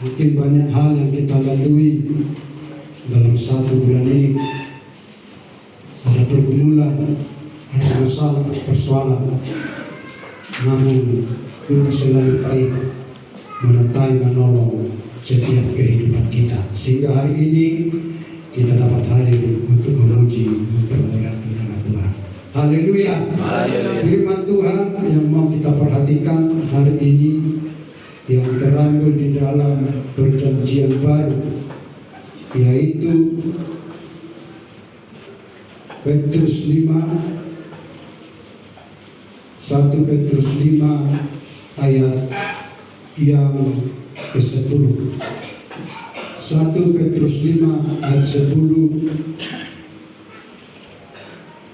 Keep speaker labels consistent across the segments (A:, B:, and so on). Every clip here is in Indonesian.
A: Mungkin banyak hal yang kita lalui dalam 1 bulan ini. Ada pergumulan, ada masalah, persoalan. Namun Tuhan selalu baik menyertai menolong setiap kehidupan kita. Sehingga hari ini kita dapat hadir untuk memuji, mempermuliakan nama Tuhan. Haleluya. Firman Tuhan yang mau kita perhatikan hari ini yang terambil di dalam perjanjian baru, yaitu Petrus 5, 1 Petrus 5 ayat yang ke-10. 1 Petrus 5 ayat 10.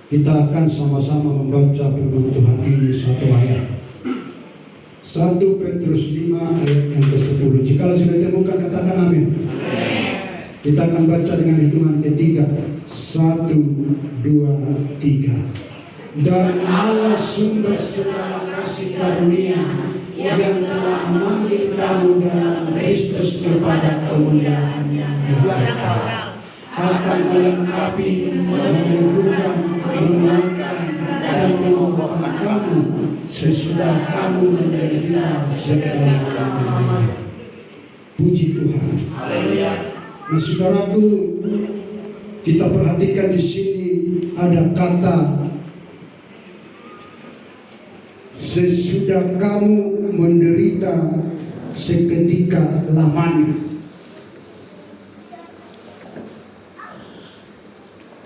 A: Kita akan sama-sama membaca firman Tuhan ini satu ayat. 1 Petrus 5 ayat yang ke-10. Jika sudah ditemukan, katakan amin. Kita akan baca dengan hitungan ketiga. 1, 2, 3. Dan Allah sumber segala kasih karunia yang telah memanggil kamu dalam Kristus kepada kemuliaan yang kekal, akan melengkapi, menyembuhkan, menguatkan, dan mengokohkan kamu sesudah kamu menderita segala-galanya. Puji Tuhan. Nah, saudaraku, kita perhatikan di sini ada kata sesudah kamu menderita seketika lamanya.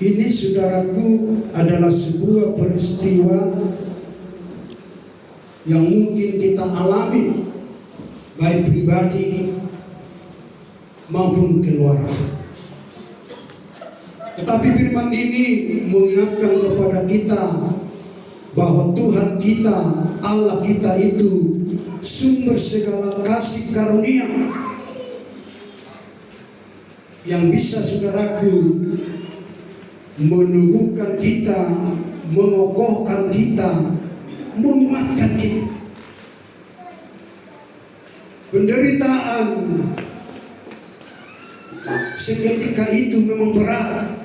A: Ini, saudaraku, adalah sebuah peristiwa yang mungkin kita alami, baik pribadi maupun keluarga. Tetapi firman ini mengingatkan kepada kita bahwa Tuhan kita, Allah kita itu sumber segala kasih karunia yang bisa, saudaraku, menumbuhkan kita, mengokohkan kita, menguatkan kita. Penderitaan seketika itu memang berat.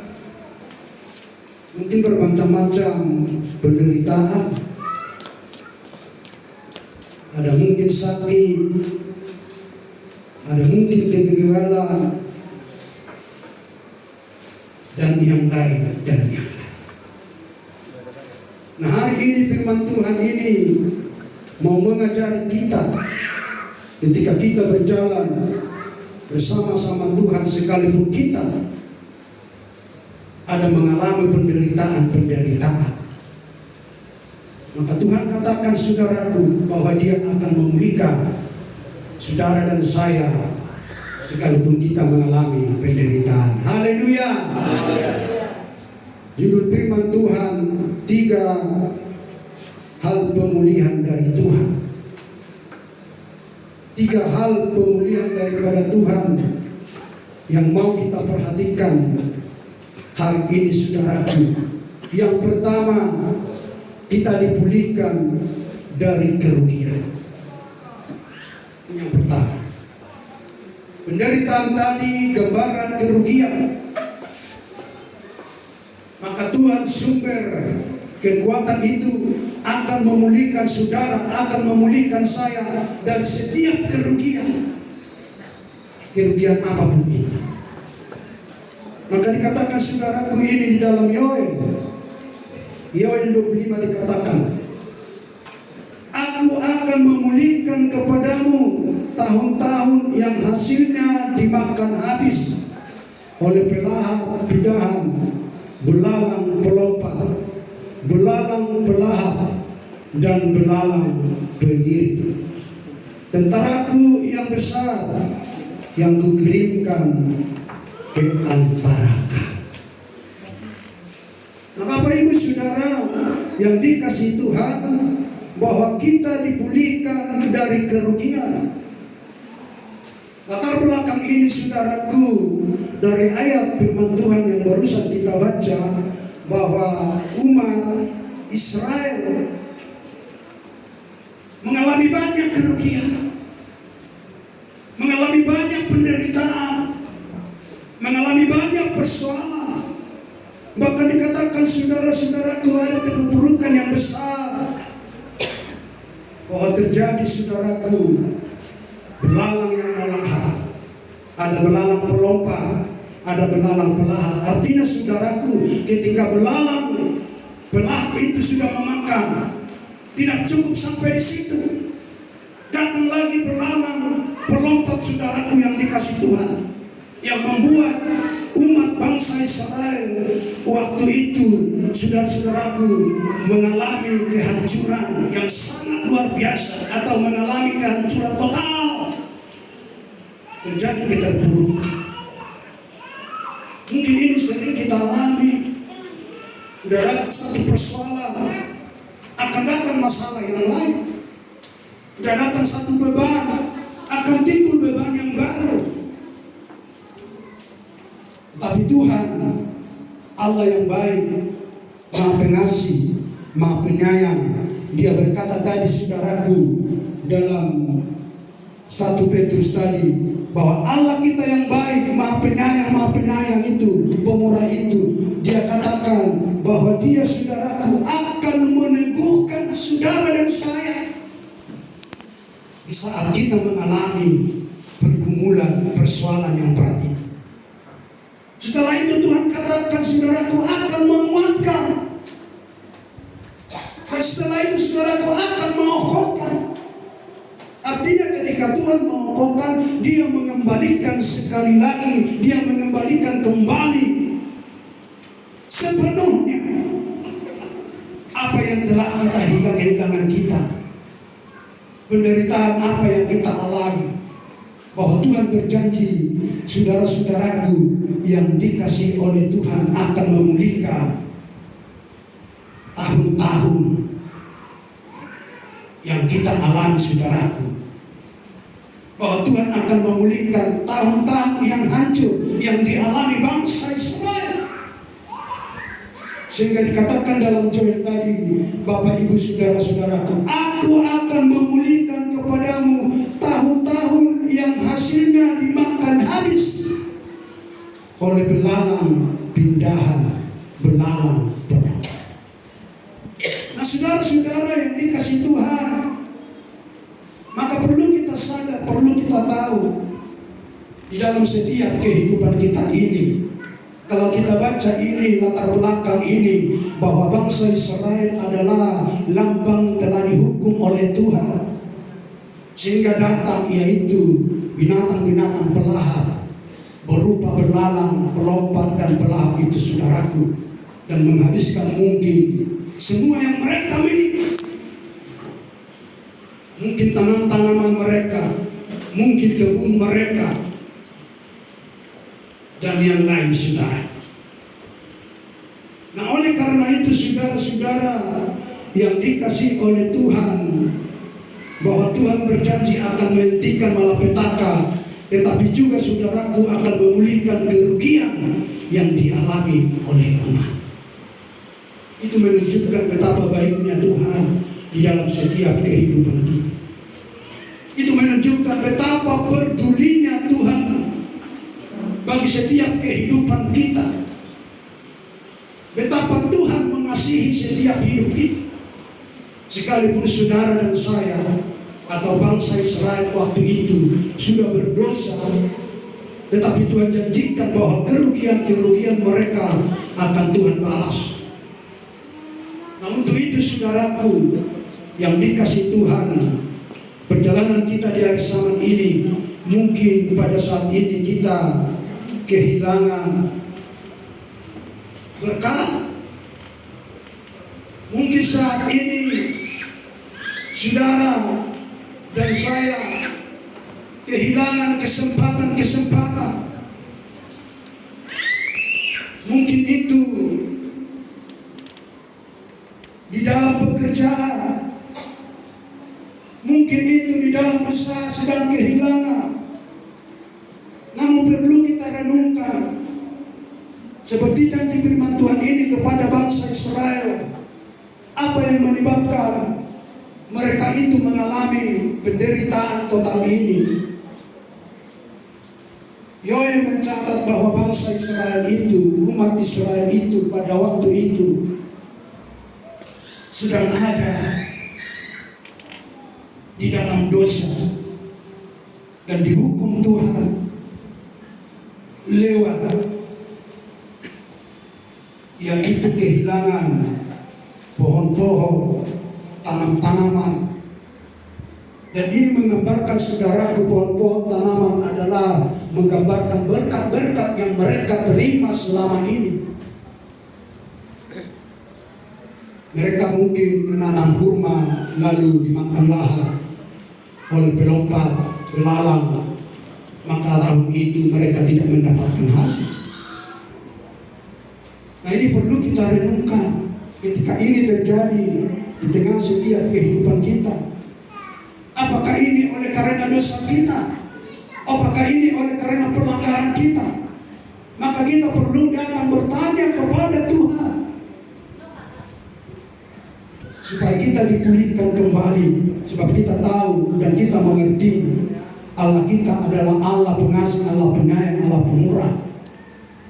A: Mungkin bermacam-macam penderitaan. Ada mungkin sakit, ada mungkin kegagalan, dan yang lain. Nah, hari ini firman Tuhan ini mau mengajari kita ketika kita berjalan bersama-sama Tuhan, sekalipun kita ada mengalami penderitaan. Maka Tuhan katakan, saudaraku, bahwa Dia akan memulihkan saudara dan saya sekalipun kita mengalami penderitaan. Haleluya. Judul firman Tuhan, 3 hal pemulihan dari Tuhan. 3 hal pemulihan daripada Tuhan yang mau kita perhatikan hari ini, saudaraku. Yang pertama, kita dipulihkan dari kerugian. Yang pertama, penderitaan tadi gambaran kerugian. Maka Tuhan sumber kekuatan itu akan memulihkan saudara, akan memulihkan saya dari setiap kerugian. Kerugian apapun itu. Maka dikatakan, saudaraku, ini di dalam Yoel 25 dikatakan, aku akan memulihkan kepadamu tahun-tahun yang hasilnya dimakan habis oleh pelahap pidahan, belalang pelompat, belalang pelahap, dan belalang pengirim. Tentaraku yang besar yang kukirimkan ke antara kamu. Nah, Bapak Ibu Saudara yang dikasihi Tuhan, bahwa kita dipulihkan dari kerugian. Latar belakang ini, saudaraku, dari ayat firman Tuhan yang barusan kita baca, bahwa umat Israel mengalami banyak kerugian, mengalami banyak persoalan. Bahkan dikatakan saudara-saudaraku ada keburukan yang besar. Bahwa terjadi saudaraku belalang yang melahap, ada belalang pelompat, ada belalang pelahap. Artinya saudaraku, ketika belalang pelahap itu sudah memakan, tidak cukup sampai di situ. Datang lagi belalang pelompat saudaraku yang dikasih Tuhan, yang membuat umat bangsa Israel waktu itu saudara-saudaraku mengalami kehancuran yang sangat luar biasa, atau mengalami kehancuran total. Terjadi keterpurukan. Mungkin ini sering kita alami. Udah datang satu persoalan, akan datang masalah yang lain. Udah datang satu beban, akan timbul beban yang baru. Tapi Tuhan, Allah yang baik, Maha Pengasih, Maha Penyayang, Dia berkata tadi saudaraku dalam 1 Petrus tadi, bahwa Allah kita yang baik, Maha Penyayang itu, pemurah itu, Dia katakan bahwa Dia saudaraku akan meneguhkan saudara dan saya di saat kita mengalami pergumulan, persoalan yang berat ini. Setelah itu Tuhan katakan saudaraku akan menguatkan. Dan setelah itu saudaraku akan mengokohkan. Artinya ketika Tuhan mengokohkan, Dia mengembalikan sekali lagi, Dia mengembalikan kembali sepenuhnya apa yang telah kita kehilangan kita, penderitaan apa yang kita alami. Bahwa Tuhan berjanji, saudara-saudaraku yang dikasihi oleh Tuhan akan memulihkan tahun-tahun yang kita alami saudaraku. Bahwa Tuhan akan memulihkan tahun-tahun yang hancur yang dialami bangsa Israel. Sehingga dikatakan dalam Joel tadi, Bapak Ibu saudara-saudaraku, aku akan memulihkan kepadamu tahun-tahun yang hasilnya dimakan habis oleh belalang pindahan, belalang pelompat. Nah saudara-saudara yang dikasih Tuhan, maka perlu kita sadar, perlu kita tahu di dalam setiap kehidupan kita ini. Kalau kita baca ini, latar belakang ini, bahwa bangsa Israel adalah lambang telah dihukum oleh Tuhan, sehingga datang yaitu binatang-binatang pelahap berupa belalang, pelompat dan pelahap itu saudaraku, dan menghabiskan mungkin semua yang mereka miliki. Mungkin tanam-tanaman mereka, mungkin kebun mereka, dan yang lain saudara. Nah oleh karena itu saudara-saudara yang dikasihi oleh Tuhan, bahwa Tuhan berjanji akan menghentikan malapetaka, tetapi juga saudaraku akan memulihkan kerugian yang dialami oleh umat. Itu menunjukkan betapa baiknya Tuhan di dalam setiap kehidupan kita. Itu menunjukkan betapa pedulinya Tuhan bagi setiap kehidupan kita. Betapa Tuhan mengasihi setiap hidup kita. Sekalipun saudara dan saya atau bangsa Israel waktu itu sudah berdosa, tetapi Tuhan janjikan bahwa kerugian-kerugian mereka akan Tuhan balas. Nah untuk itu saudaraku yang dikasih Tuhan, perjalanan kita di akhir zaman ini, mungkin pada saat ini kita kehilangan berkat. Mungkin saat ini saudara dan saya kehilangan kesempatan-kesempatan. Mungkin itu di dalam pekerjaan, mungkin itu di dalam usaha sedang kehilangan. Namun perlu kita renungkan, seperti janji firman Tuhan ini kepada bangsa Israel, apa yang menyebabkan mereka itu mengalami penderitaan total ini. Yoel mencatat bahwa bangsa bangsa Israel itu, umat Israel itu pada waktu itu sedang ada di dalam dosa dan dihukum Tuhan lewat yang itu kehilangan pohon-pohon, tanam-tanaman. Dan ini menggambarkan, saudaraku, pohon-pohon tanaman adalah menggambarkan berkat-berkat yang mereka terima selama ini. Mereka mungkin menanam kurma lalu dimakan lahar oleh pelompat, belalang, maka tahun itu mereka tidak mendapatkan hasil. Nah, ini perlu kita renungkan ketika ini terjadi di tengah setiap kehidupan kita. Apakah ini oleh karena dosa kita? Apakah ini oleh karena pelanggaran kita? Maka kita perlu datang bertanya kepada Tuhan supaya kita dipulihkan kembali. Sebab kita tahu dan kita mengerti Allah kita adalah Allah pengasih, Allah penyayang, Allah pemurah,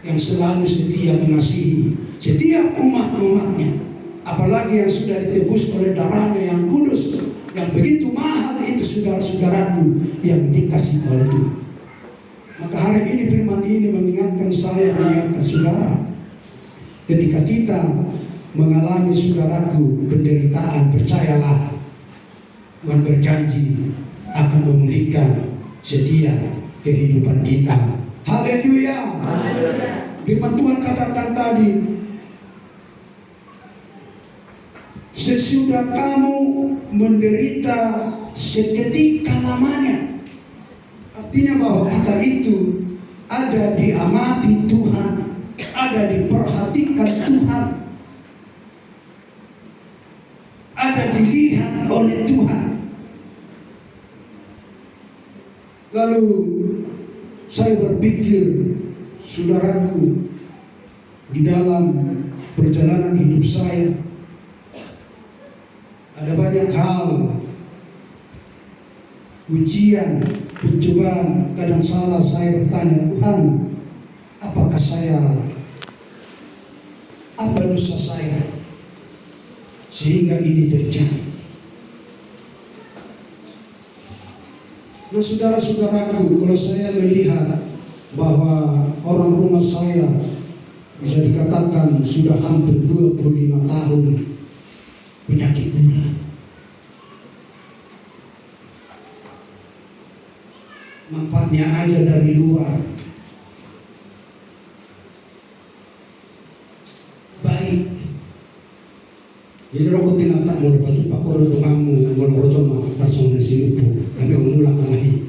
A: yang selalu setia mengasihi setiap umat-umatnya. Apalagi yang sudah ditebus oleh darahnya yang kudus, yang begitu mahal itu, saudara-saudaraku, yang dikasih oleh Tuhan. Maka hari ini firman ini mengingatkan saya, mengingatkan saudara, ketika kita mengalami, saudaraku, penderitaan, percayalah Tuhan berjanji akan memulihkan setiap kehidupan kita. Haleluya. Firman Tuhan katakan tadi, sesudah kamu menderita seketika lamanya. Artinya bahwa kita itu ada diamati Tuhan, ada diperhatikan Tuhan, ada dilihat oleh Tuhan. Lalu saya berpikir, saudaraku, di dalam perjalanan hidup saya ada banyak hal, ujian, pencobaan. Kadang salah saya bertanya, Tuhan, apakah apa dosa saya sehingga ini terjadi? Nah, saudara-saudaraku, kalau saya melihat bahwa orang rumah saya bisa dikatakan sudah hampir 25 tahun penyakit gula, nampaknya aja dari luar baik. Jadi rokok tidak tak mau dapat jumpa orang kamu mau rokok mah tersong nasi lupu, tapi mengulang lagi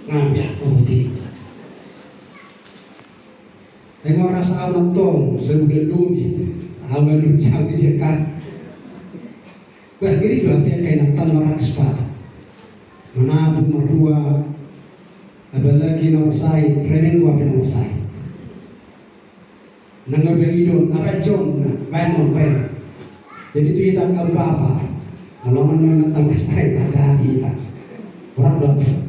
A: ngapia kau tidak. Tengok rasa anak tong sebelum dulu, amal jauh dia kan. Berdiri dua pihak kainatan orang sepat, mana pun merua, apalagi nomor saya, remen gua nomor saya. Nangga begidon, apa John, main nomor. Jadi itu kita kalau bapak, melawan nomor saya tak ada kita, orang bapak.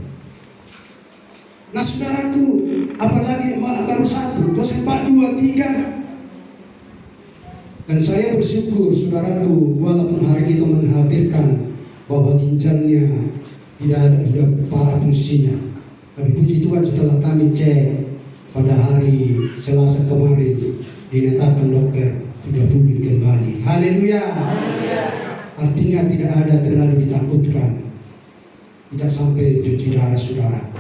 A: Nah, saudaraku, apalagi baru satu, kau sempat 2, 3. Dan saya bersyukur, saudaraku, walaupun hari itu menghadirkan bahwa ginjalnya tidak ada, sudah parah fungsinya. Tapi puji Tuhan, setelah kami cek pada hari Selasa kemarin, dinyatakan dokter sudah pulih kembali. Haleluya. Artinya tidak ada terlalu ditakutkan. Tidak sampai cuci darah, saudaraku.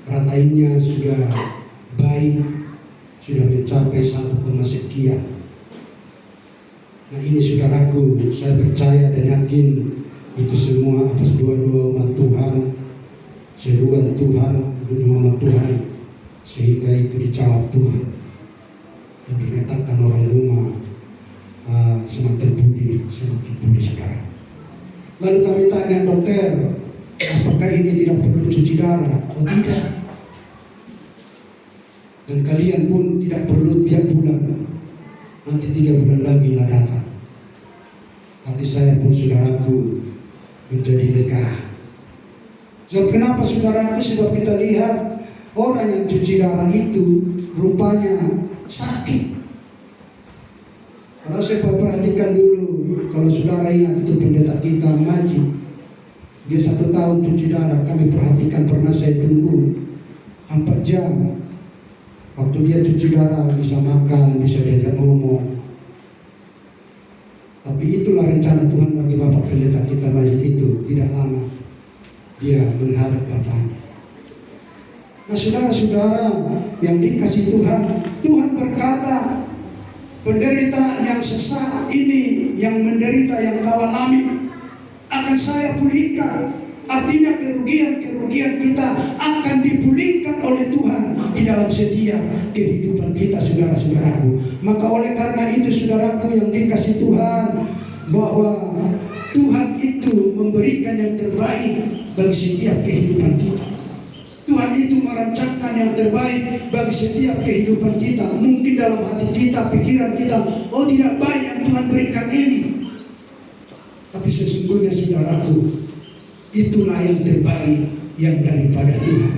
A: Ratainnya sudah baik, sudah mencapai 1, sekian. Nah, ini saudaraku, saya percaya dan yakin itu semua atas doa-doa umat Tuhan, seruan Tuhan, doa umat Tuhan, sehingga itu dijawab Tuhan dan dinyatakan orang rumah semakin pulih sekarang. Lalu kami tanya dokter, apakah ini tidak perlu cuci darah? Oh tidak. Dan kalian pun tidak perlu tiap bulan. Nanti 3 bulan lagi lah datang. Hati saya pun, saudaraku, menjadi lega. Sebab kenapa, saudaraku? Sebab kita lihat orang yang cuci darah itu rupanya sakit. Kalau saya perhatikan dulu, kalau saudara ingat itu pendeta kita Maji, dia 1 tahun cuci darah, kami perhatikan pernah saya tunggu 4 jam. Waktu dia cuci darah bisa makan, bisa diajak ngomong. Tapi itulah rencana Tuhan bagi Bapak pendeta kita Majid itu. Tidak lama dia menghadap Bapaknya. Nah saudara-saudara yang dikasih Tuhan, Tuhan berkata, penderitaan yang sesaat ini, yang menderita yang kau alami, akan saya pulihkan. Artinya kerugian-kerugian kita akan dipulihkan oleh Tuhan di dalam setiap kehidupan kita, saudara-saudaraku. Maka oleh karena itu saudaraku yang dikasih Tuhan, bahwa Tuhan itu memberikan yang terbaik bagi setiap kehidupan kita. Tuhan itu merancangkan yang terbaik bagi setiap kehidupan kita. Mungkin dalam hati kita, pikiran kita, oh tidak baik yang Tuhan berikan ini. Tapi sesungguhnya saudaraku, itulah yang terbaik yang daripada Tuhan.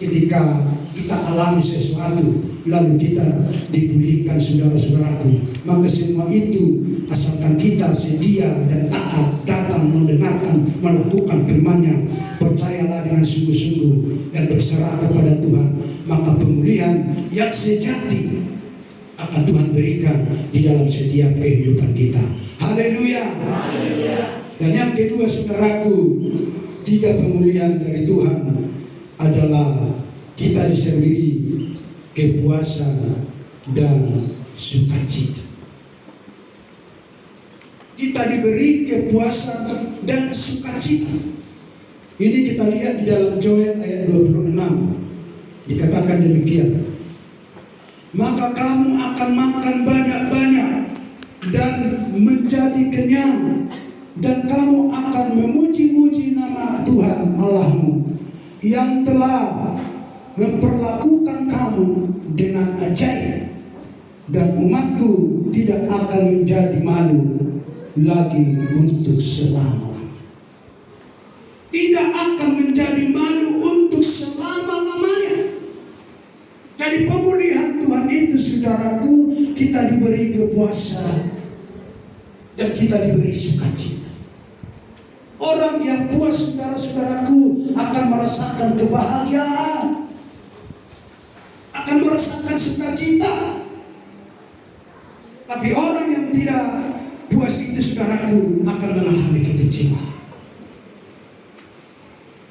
A: Ketika kita alami sesuatu, lalu kita dipulihkan saudara-saudaraku, maka semua itu asalkan kita setia dan taat datang mendengarkan, melakukan firman-Nya, percayalah dengan sungguh-sungguh dan berserah kepada Tuhan, maka pemulihan yang sejati akan Tuhan berikan di dalam setiap kehidupan kita. Haleluya. Dan yang kedua saudaraku, 3 pemulihan dari Tuhan adalah kita disertai kepuasan dan sukacita. Kita diberi kepuasan dan sukacita. Ini kita lihat di dalam Joel ayat 26. Dikatakan demikian. Maka kamu akan makan banyak-banyak dan menjadi kenyang, dan kamu akan memuji-muji nama Tuhan Allahmu yang telah memperlakukan kamu dengan ajaib, dan umatku tidak akan menjadi malu lagi untuk selama-lamanya. Tidak akan menjadi malu untuk selama-lamanya. Jadi pemulihan Tuhan itu saudaraku, kita diberi kepuasan dan kita diberi sukacita. Orang yang puas saudara-saudaraku akan merasakan kebahagiaan, akan merasakan sukacita. Tapi orang yang tidak puas itu saudaraku akan mengalami kekecewaan.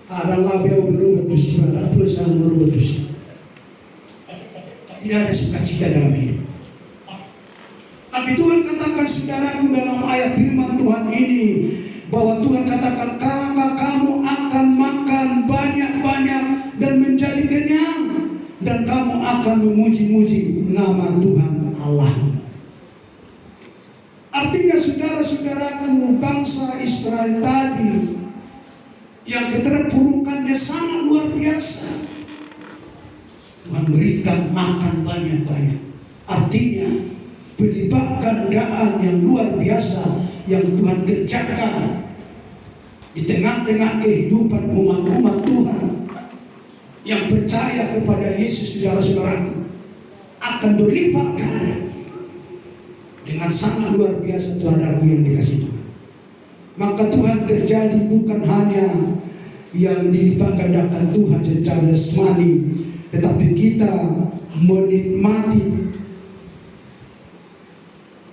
A: Adalah beliau berubah saudara, puasa berubah dosa. Tidak ada sukacita dalam hidup. Tapi Tuhan katakan saudaraku dalam ayat firman Tuhan ini, bahwa Tuhan katakan kamu akan makan banyak-banyak dan menjadi kenyang, dan kamu akan memuji-muji nama Tuhan Allah. Artinya saudara-saudaraku, bangsa Israel tadi yang keterpurukannya sangat luar biasa, Tuhan berikan makan banyak-banyak. Artinya pelipat gandaan yang luar biasa yang Tuhan kerjakan di tengah-tengah kehidupan umat-umat Tuhan yang percaya kepada Yesus, saudara-saudaraku, akan berlipat ganda dengan sangat luar biasa saudaraku yang dikasih Tuhan. Maka Tuhan terjadi bukan hanya yang dilipat gandakan Tuhan secara jasmani, tetapi kita menikmati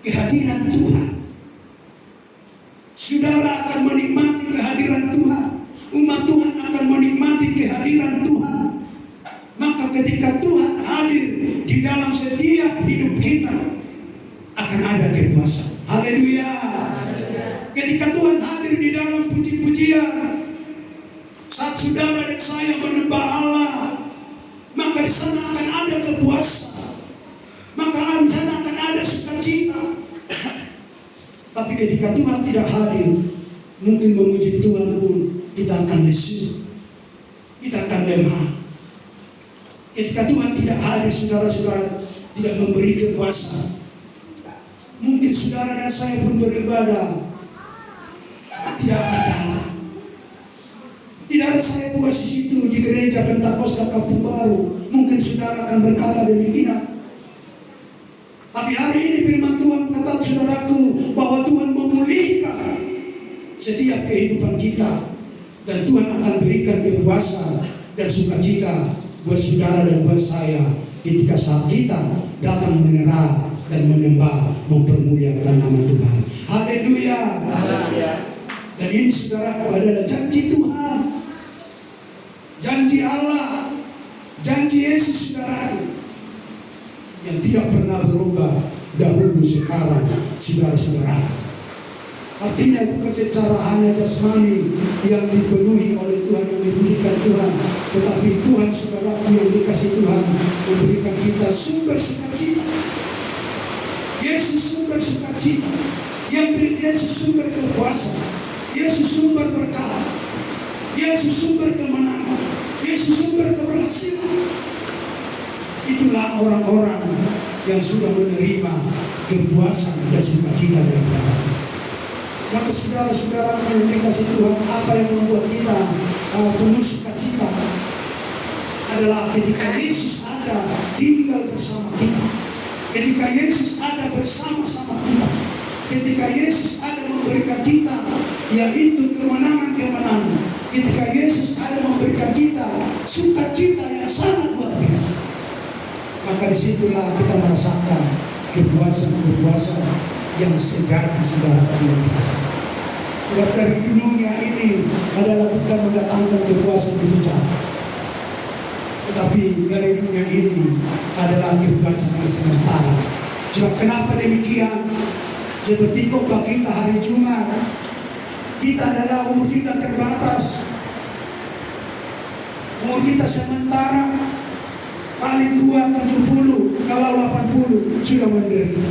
A: kehadiran Tuhan. Saudara akan menikmati kehadiran Tuhan. Umat Tuhan akan menikmati kehadiran Tuhan. Maka ketika Tuhan hadir di dalam setiap hidup kita, akan ada kepuasan. Haleluya. Ketika Tuhan hadir di dalam puji-pujian, saat saudara dan saya menyembah Allah, maka di sana akan ada kepuasan. Maka di sana akan ada sukacita. Tapi ketika Tuhan tidak hadir, mungkin memuji Tuhan pun kita akan lesu, kita akan lemah. Ketika Tuhan tidak hadir, saudara-saudara, tidak memberi kekuasaan, mungkin saudara dan saya pun beribadah tidak akan datang. Tidak ada saya puas di situ di gereja Pentakosta Kampung Baru. Mungkin saudara saudara akan berkata demikian. Tapi hari ini firman Tuhan kata saudaraku bahwa Tuhan memulihkan setiap kehidupan kita, dan Tuhan akan berikan kepuasan dan sukacita buat saudara dan buat saya ketika saat kita datang menyerah dan menyembah mempermuliakan nama Tuhan. Haleluya. Dan ini saudaraku adalah janji Tuhan, janji Allah, janji Yesus saudaraku, yang tidak pernah berubah dahulu sekarang saudara-saudaraku. Artinya bukan secara hanya jasmani yang dipenuhi oleh Tuhan, yang diberikan Tuhan, tetapi Tuhan saudaraku yang dikasih Tuhan memberikan kita sumber sukacita. Yesus sumber sukacita, yang Yesus sumber kekuasaan, Yesus sumber berkah, Yesus sumber kemenangan, Yesus sumber keberhasilan. Itulah orang-orang yang sudah menerima kepuasan dan sukacita daripada Tuhan. Maka saudara-saudara yang dikasih Tuhan, apa yang membuat kita penuh sukacita adalah ketika Yesus ada tinggal bersama kita, ketika Yesus ada bersama-sama kita, ketika Yesus ada memberikan kita yaitu kemenangan-kemenangan, ketika Yesus ada memberikan kita sukacita yang sangat luar biasa. Maka disitulah kita merasakan kepuasan-kepuasan yang sejati saudara yang dikasih. Sebab dari dunia ini adalah bukan mendatangkan kepuasan yang sejati, tetapi dari dunia ini adalah kepuasan yang sementara. Sebab kenapa demikian? Seperti khotbah kita hari Jumat, kita adalah umur kita terbatas, umur kita sementara, paling tua 70, kalau 80 sudah menderita.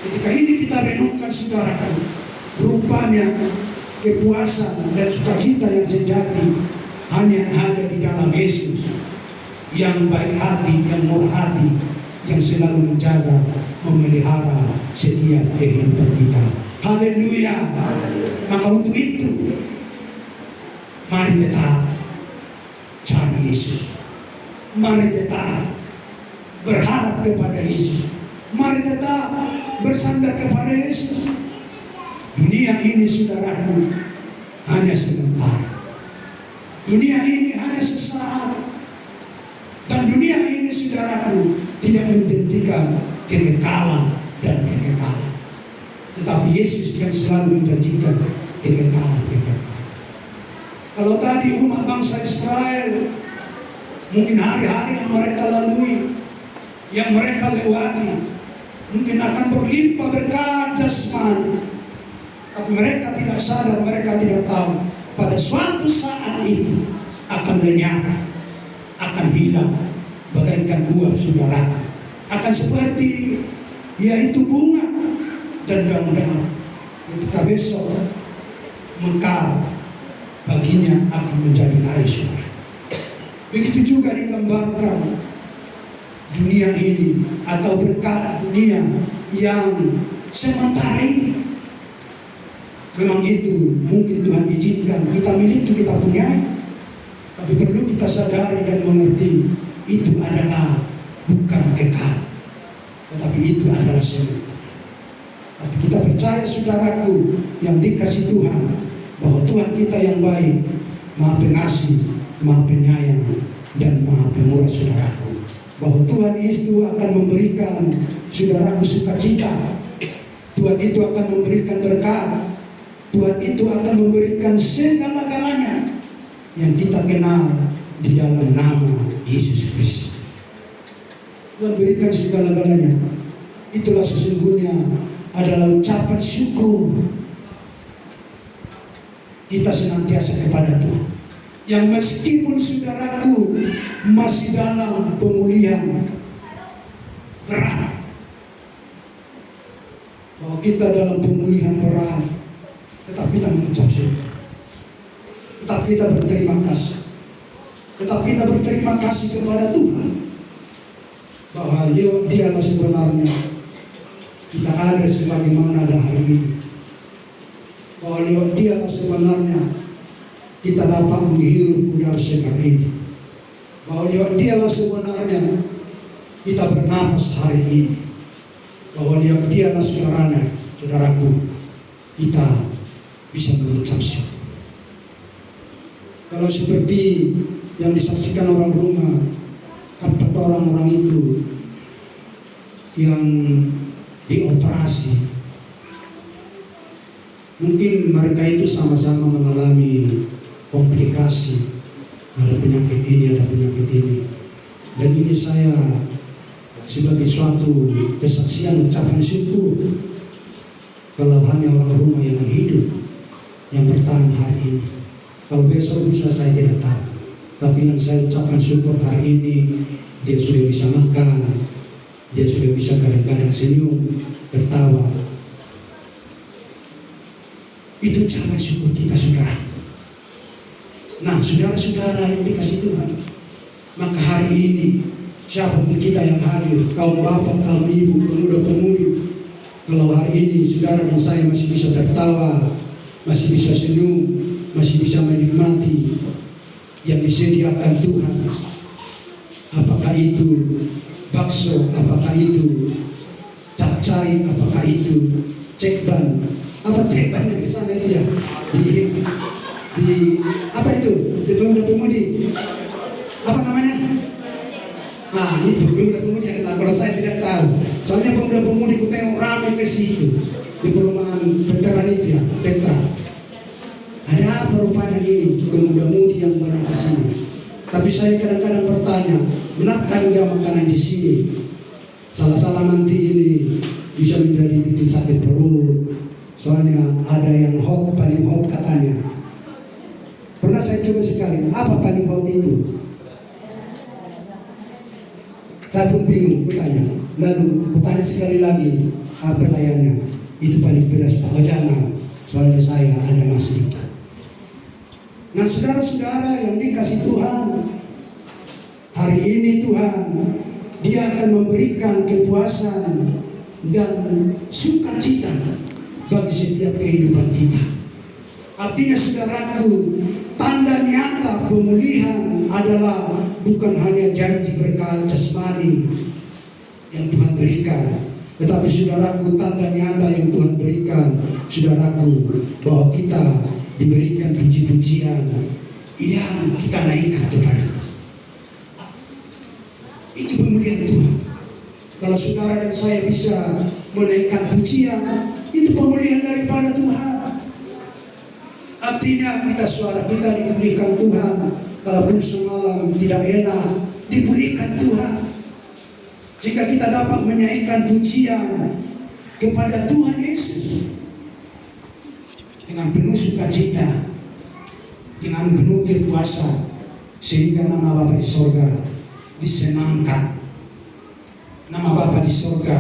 A: Ketika ini kita renungkan saudaraku, rupanya kepuasan dan sukacita yang sejati hanya ada di dalam Yesus yang baik hati, yang murah hati, yang selalu menjaga, memelihara setiap kehidupan kita. Haleluya. Maka untuk itu, mari tetap cari Yesus, mari tetap berharap kepada Yesus, mari tetap bersandar kepada Yesus. Dunia ini saudaraku hanya sementara, dunia ini hanya sesaat, dan dunia ini saudaraku tidak menjanjikan kekekalan dan kekekalan, tetapi Yesus yang selalu menjanjikan kekekalan. Kalau tadi umat bangsa Israel mungkin hari-hari yang mereka lalui, yang mereka lewati, mungkin akan berlimpah berkat jasmani, tapi mereka tidak sadar, mereka tidak tahu pada suatu saat itu akan lenyap, akan hilang bagaikan uap saudara, akan seperti yaitu bunga dan daun-daun. Ketika besok mekar, baginya akan menjadi air saudara. Begitu juga digambarkan dunia ini atau berkat dunia yang sementara ini. Memang itu mungkin Tuhan izinkan kita miliki, kita punya, tapi perlu kita sadari dan mengerti itu adalah bukan kekal, tetapi itu adalah sementara. Tapi kita percaya saudaraku yang dikasih Tuhan, bahwa Tuhan kita yang baik, Maha Pengasih, Maha Penyayang, dan Maha Pemurah saudaraku, bahwa Tuhan itu akan memberikan saudaraku sukacita, Tuhan itu akan memberikan berkat, Tuhan itu akan memberikan segala-galanya yang kita kenal di dalam nama Yesus Kristus. Tuhan berikan segala-galanya. Itulah sesungguhnya adalah ucapan syukur kita senantiasa kepada Tuhan, yang meskipun saudaraku masih dalam pemulihan berat, bahwa kita dalam pemulihan berat, tetap kita mengucap syukur, tetap kita berterima kasih, tetap kita berterima kasih kepada Tuhan, bahwa Dialah sebenarnya kita ada sebagaimana ada hari ini, bahwa Dialah sebenarnya kita dapat menghirup udara segar ini, bahwa bahwa dialah sebenarnya kita bernapas hari ini, bahwa dialah saudaraku, kita bisa mengucap syukur. Kalau seperti yang disaksikan orang rumah, 4 orang itu yang dioperasi, mungkin mereka itu sama-sama mengalami komplikasi, ada penyakit ini, ada penyakit ini. Dan ini saya sebagai suatu kesaksian ucapan syukur, kalau hanya orang rumah yang hidup, yang bertahan hari ini. Kalau besok lusa saya tidak tahu. Tapi yang saya ucapkan syukur hari ini, dia sudah bisa makan, dia sudah bisa kadang-kadang senyum, tertawa. Itu ucapan syukur kita, saudara. Nah, saudara-saudara yang dikasih Tuhan, maka hari ini siapapun kita yang hadir, kaum bapak, kaum ibu, pemuda-pemudi, kalau hari ini saudara dan saya masih bisa tertawa, masih bisa senyum, masih bisa menikmati yang disediakan Tuhan, apakah itu bakso, apakah itu capcay, apakah itu cekban, apa cekban yang di sana itu ya, di apa itu, di pemuda-pemudi, apa namanya? Nah, itu pemuda-pemudi yang tahu. Kalau saya tidak tahu, soalnya pemuda-pemudi ku tengok ramai ke situ di perumahan veteran itu ya, Petra. Ada apa rupanya ini pemuda-pemudi yang banyak di sini? Tapi saya kadang-kadang bertanya, benarkah enggak makanan di sini? Salah-salah nanti ini bisa menjadi bikin sakit perut. Soalnya ada yang hot, paling hot katanya. Pernah saya coba sekali, apa paling hot itu? Saya pun bingung, kutanya. Lalu kutanya sekali lagi, pelayannya, itu paling pedas Pak, oh jangan, soalnya saya ada masih. Nah, saudara-saudara yang dikasih Tuhan, hari ini Tuhan, Dia akan memberikan kepuasan dan sukacita bagi setiap kehidupan kita. Artinya saudaraku, tanda nyata pemulihan adalah bukan hanya janji berkat jasmani yang Tuhan berikan, tetapi saudaraku, tanda nyata yang Tuhan berikan, saudaraku, bahwa kita diberikan puji-pujian yang kita naikkan kepada itu pemulihan Tuhan. Kalau saudara dan saya bisa menaikkan pujian, itu pemulihan daripada Tuhan. Artinya suara kita dipulihkan Tuhan. Kalaupun semalam tidak enak, dipulihkan Tuhan. Jika kita dapat menaikkan pujian kepada Tuhan Yesus dengan penuh sukacita, dengan penuh kepuasan, sehingga nama Bapa di sorga disenangkan, nama Bapa di sorga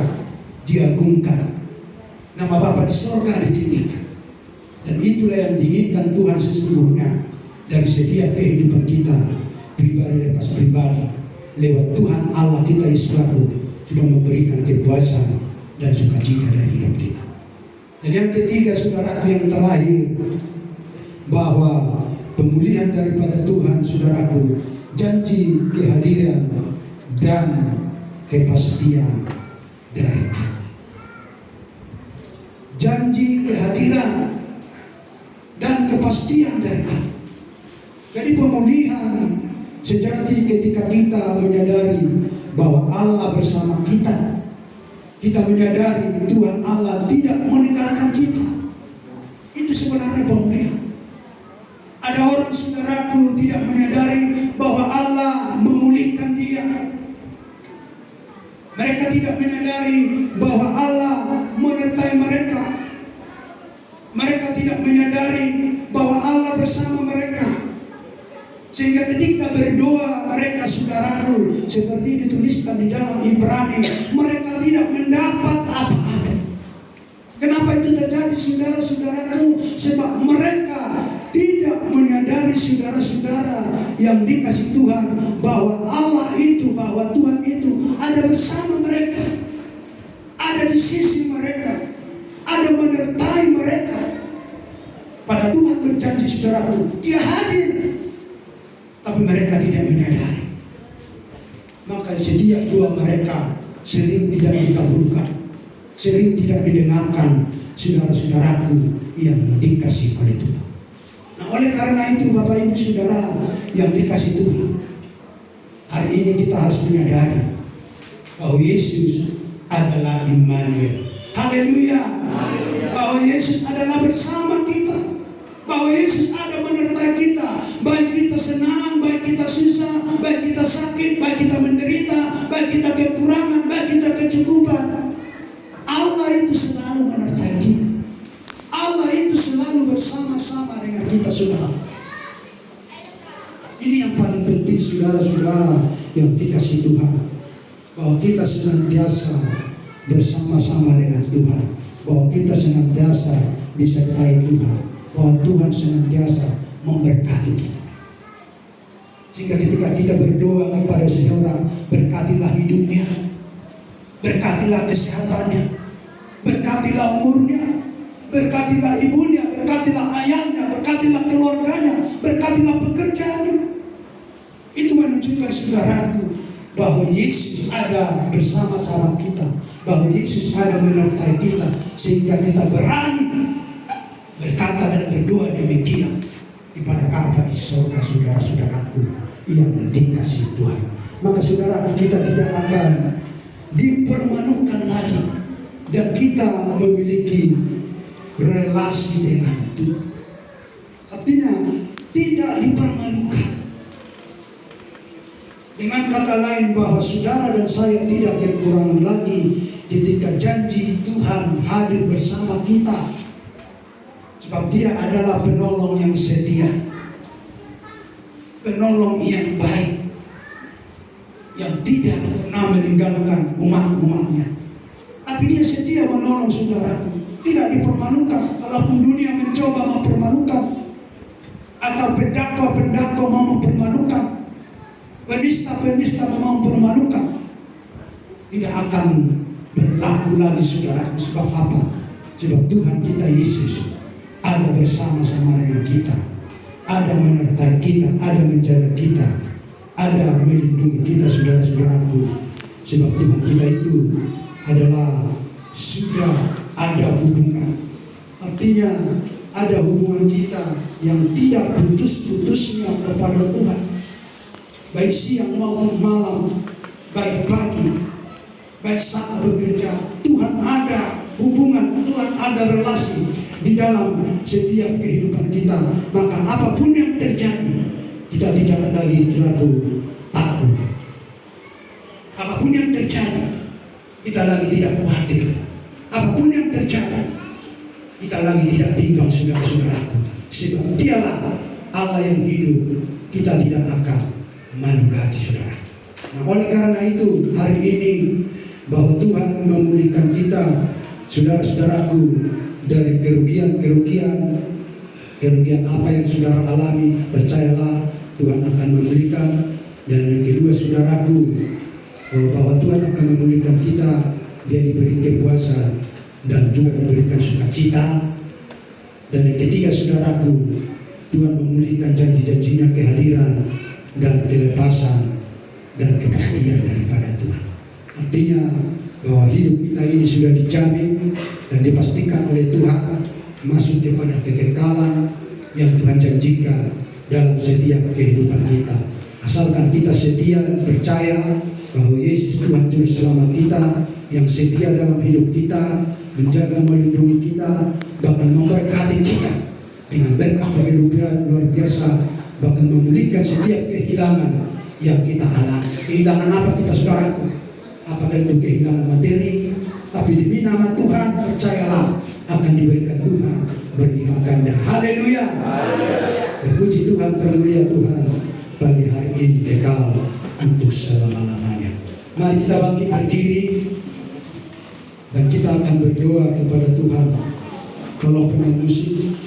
A: diagungkan, nama Bapa di sorga ditinggikan. Dan itulah yang diinginkan Tuhan sesungguhnya dari setiap kehidupan kita, pribadi lepas pribadi. Lewat Tuhan Allah kita Yesus sudah memberikan kepuasan dan sukacita dari hidup kita. Dan yang ketiga, saudaraku, yang terakhir, bahwa pemulihan daripada Tuhan, saudaraku, janji kehadiran dan kepastian dari Allah. Janji kehadiran dan kepastian dari Allah. Jadi pemulihan sejati ketika kita menyadari bahwa Allah bersama kita. Kita menyadari Tuhan Allah tidak meninggalkan kita. Itu sebenarnya pemulihan. Ada orang, saudaraku, tidak menyadari bahwa Allah memulihkan dia. Mereka tidak menyadari bahwa Allah menyertai mereka. Mereka tidak menyadari bahwa Allah bersama mereka. Sehingga ketika berdoa mereka, saudaraku, seperti dituliskan di dalam Ibrani, mereka tidak mendapat apa-apa. Kenapa itu terjadi, saudara-saudaraku? Sebab mereka tidak menyadari, saudara-saudara yang dikasih Tuhan, bahwa Allah itu, bahwa Tuhan itu ada bersama mereka, ada di sisi mereka, ada menyertai mereka. Pada Tuhan berjanji, saudaraku, Dia hadir. Tapi mereka tidak menyadari. setiap doa mereka sering tidak dikabulkan, sering tidak didengarkan, saudara-saudaraku yang dikasih oleh Tuhan. Nah, oleh karena itu Bapak Ibu Saudara yang dikasih Tuhan, hari ini kita harus menyadari bahwa Yesus adalah Immanuel. Haleluya. Bahwa Yesus adalah bersama kita, bahwa Yesus ada menyertai kita, baik kita senang, baik kita susah, baik kita sakit, baik kita menderita, baik kita kekurangan, baik kita kecukupan. Allah itu selalu menyertai kita. Allah itu selalu bersama-sama dengan kita, saudara. Ini yang paling penting, saudara-saudara yang dikasih Tuhan, bahwa kita senantiasa bersama-sama dengan Tuhan, bahwa kita senantiasa disertai Tuhan, bahwa Tuhan senantiasa memberkati kita. Sehingga ketika kita berdoa kepada seseorang, berkatilah hidupnya, berkatilah kesehatannya, berkatilah umurnya, berkatilah ibunya, berkatilah ayahnya, berkatilah keluarganya, berkatilah pekerjaannya. Itu menunjukkan, saudaraku, bahwa Yesus ada bersama-sama kita, bahwa Yesus ada menyertai kita, sehingga kita berani berkata dan berdoa demikian kepada Bapa di surga, saudara-saudaraku yang dikasih Tuhan. Maka saudaraku, kita tidak akan dipermalukan lagi, dan kita memiliki relasi dengan Tuhan. Artinya tidak dipermalukan. Dengan kata lain, bahwa saudara dan saya tidak kekurangan lagi ketika janji Tuhan hadir bersama kita. Sebab Dia adalah penolong yang setia, penolong yang baik, yang tidak pernah meninggalkan umat-umatnya. Tapi Dia setia menolong, saudaraku, tidak dipermalukan. Kalaupun dunia mencoba mempermalukan, atau pendakwa-pendakwa mau mempermalukan, penista-penista memang mempermalukan, tidak akan berlaku lagi, saudaraku. Sebab apa? Sebab Tuhan kita Yesus ada bersama-sama dengan kita, ada menyertai kita, ada menjaga kita, ada melindungi kita, saudara-saudaraku. Sebab Tuhan kita itu adalah sudah ada hubungan. Artinya ada hubungan kita yang tidak putus-putusnya kepada Tuhan, baik siang maupun malam, baik pagi, baik saat bekerja. Tuhan ada hubungan, Tuhan ada relasi di dalam setiap kehidupan kita. Maka apapun yang terjadi, kita tidak lagi ragu takut. Apapun yang terjadi, kita lagi tidak khawatir. Apapun yang terjadi, kita lagi tidak bimbang, saudara-saudaraku. Sebab Dialah Allah yang hidup, kita tidak akan malu lagi, saudara. Nah, oleh karena itu hari ini, bahwa Tuhan memulihkan kita, saudara-saudaraku, dari kerugian apa yang saudara alami. Percayalah, Tuhan akan memulihkan. Dan yang kedua, saudaraku, bahwa Tuhan akan memulihkan kita. Dia diberi kepuasan dan juga diberikan sukacita. Dan yang ketiga, saudaraku, Tuhan memulihkan janji-janjinya, kehadiran dan kelepasan dan kepastian daripada Tuhan. Artinya bahwa hidup kita ini sudah dijamin dan dipastikan oleh Tuhan masuk kepada kekekalan yang Tuhan janjikan dalam setiap kehidupan kita. Asalkan kita setia dan percaya bahwa Yesus Tuhan Juru Selamat kita yang setia dalam hidup kita, menjaga, melindungi kita, bahkan memberkati kita dengan berkat yang luar biasa, bahkan memulihkan setiap kehilangan yang kita alami. Kehilangan apa kita, saudaraku? Apakah itu kehilangan materi? Tapi demi nama Tuhan, percayalah, akan diberikan Tuhan berlipat ganda. Haleluya. Terpuji Tuhan, termulia Tuhan bagi hari ini kekal untuk selama-lamanya. Mari kita bangkit berdiri dan kita akan berdoa kepada Tuhan. Tolong pemain musik